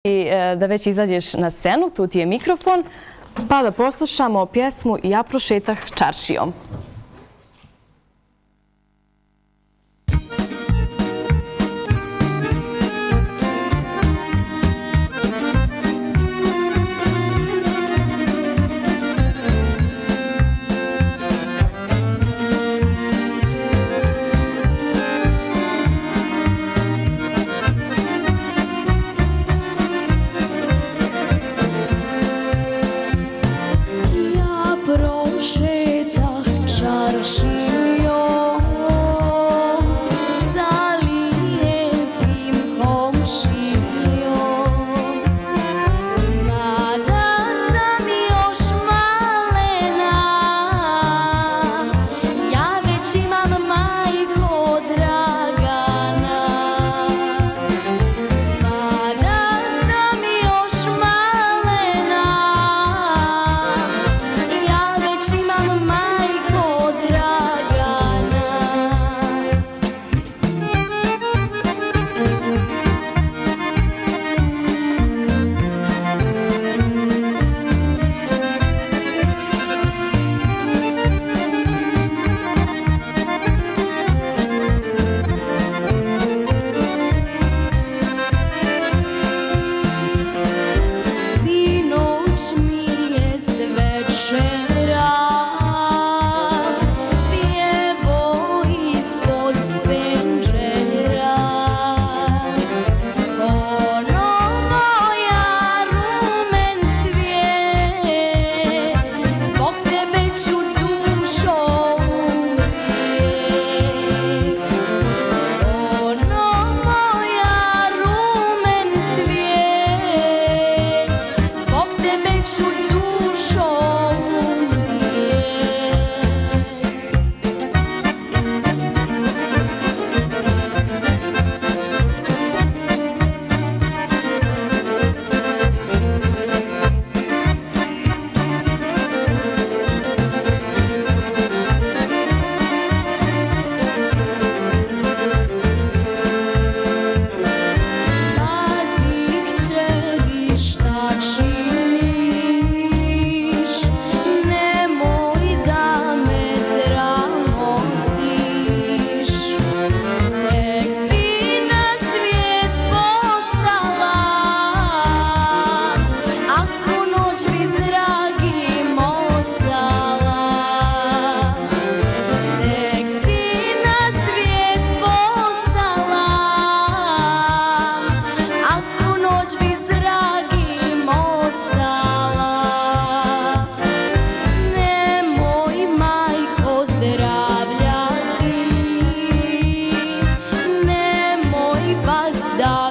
Da već izađeš na scenu, tu ti je mikrofon, pa da poslušamo pjesmu Ja prošetah čaršijom. Prošetah čaršijom za lijepim komšijom, mada sam još malena, ja već imam majko Dragana. Mada sam još malena, imam majko Dragana. Sinoć mi je svečera da